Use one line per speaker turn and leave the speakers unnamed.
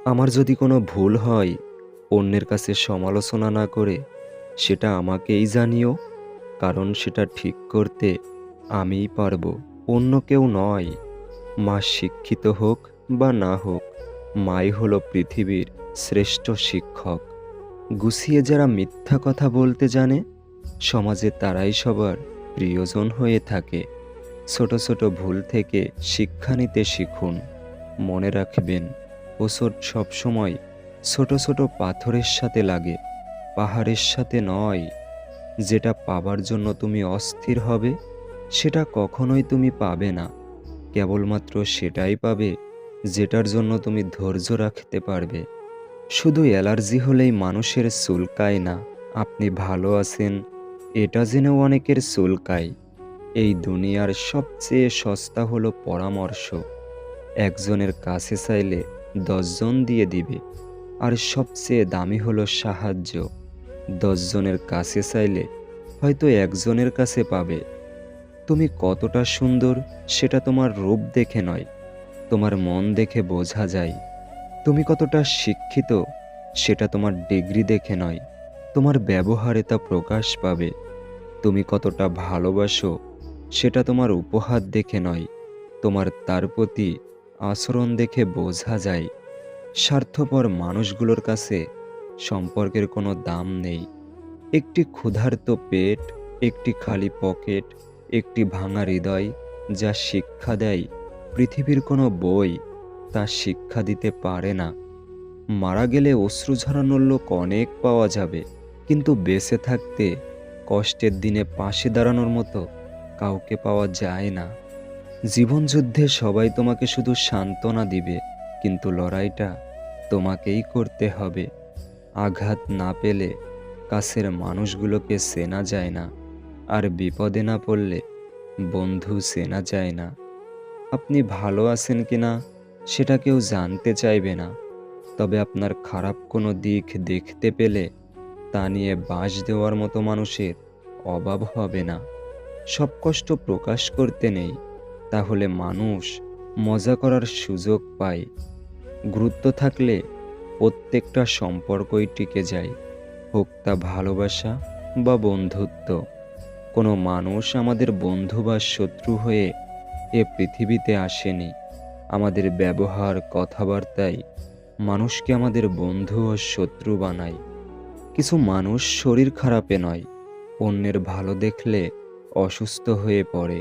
আমার যদি কোনো ভুল হয়, অন্যের কাছে সমালোচনা না করে সেটা আমাকেই জানিও, কারণ সেটা ঠিক করতে আমিই পারবো, অন্য কেউ নয়। মা শিক্ষিত হোক বা না হোক, মাই হলো পৃথিবীর শ্রেষ্ঠ শিক্ষক। গুছিয়ে যারা মিথ্যা কথা বলতে জানে, সমাজে তারাই সবার প্রিয়জন হয়ে থাকে। ছোট ছোট ভুল থেকে শিক্ষা নিতে শিখুন। মনে রাখবেন, ওষুধ সবসময় ছোট ছোট পাথরের সাথে লাগে, পাহাড়ের সাথে নয়। যেটা পাবার জন্য তুমি অস্থির হবে, সেটা কখনোই তুমি পাবে না। কেবলমাত্র সেটাই পাবে যেটার জন্য তুমি ধৈর্য রাখতে পারবে। শুধু অ্যালার্জি হলেই মানুষের চুলকায় না। আপনি ভালো আছেন এটা জেনেও অনেকের চুলকায়। এই দুনিয়ার সবচেয়ে সস্তা হলো পরামর্শ। একজনের কাছে চাইলে 10 জন দিয়ে দিবে। আর সবচেয়ে দামি হলো সাহায্য। 10 জনের কাছে চাইলে হয়তো একজনের কাছে পাবে। তুমি কতটা সুন্দর সেটা তোমার রূপ দেখে নয়, তোমার মন দেখে বোঝা যায়। তুমি কতটা শিক্ষিত সেটা তোমার ডিগ্রি দেখে নয়, তোমার ব্যবহারে তা প্রকাশ পাবে। তুমি কতটা ভালোবাসো সেটা তোমার উপহার দেখে নয়, তোমার তার প্রতি আচরণ দেখে বোঝা যায়। স্বার্থপর মানুষগুলোর কাছে সম্পর্কের কোনো দাম নেই। একটি ক্ষুধার্ত পেট, একটি খালি পকেট, একটি ভাঙা হৃদয় যা শিক্ষা দেয় পৃথিবীর কোনো বই তা শিক্ষা দিতে পারে না। মারা গেলে অশ্রু ঝরানোর লোক অনেক পাওয়া যাবে, কিন্তু বেঁচে থাকতে কষ্টের দিনে পাশে দাঁড়ানোর মতো কাউকে পাওয়া যায় না। জীবনযুদ্ধে সবাই তোমাকে শুধু সান্ত্বনা দিবে, কিন্তু লড়াইটা তোমাকেই করতে হবে। আঘাত না পেলে কাছের মানুষগুলোকে চেনা যায় না, আর বিপদে না পড়লে বন্ধু চেনা যায় না। আপনি ভালো আছেন কিনা সেটা কেউ জানতে চাইবে না, তবে আপনার খারাপ কোনো দিক দেখতে পেলে তা নিয়ে বাঁশ দেওয়ার মতো মানুষের অভাব হবে না। সব কষ্ট প্রকাশ করতে নেই, তাহলে মানুষ মজা করার সুযোগ পায়। গুরুত্ব থাকলে প্রত্যেকটা সম্পর্কই টিকে যায়, হোক তা ভালোবাসা বা বন্ধুত্ব। কোনো মানুষ আমাদের বন্ধু বা শত্রু হয়ে এ পৃথিবীতে আসেনি। আমাদের ব্যবহার, কথাবার্তায় মানুষকে আমাদের বন্ধু ও শত্রু বানায়। কিছু মানুষ শরীর খারাপে নয়, অন্যের ভালো দেখলে অসুস্থ হয়ে পড়ে।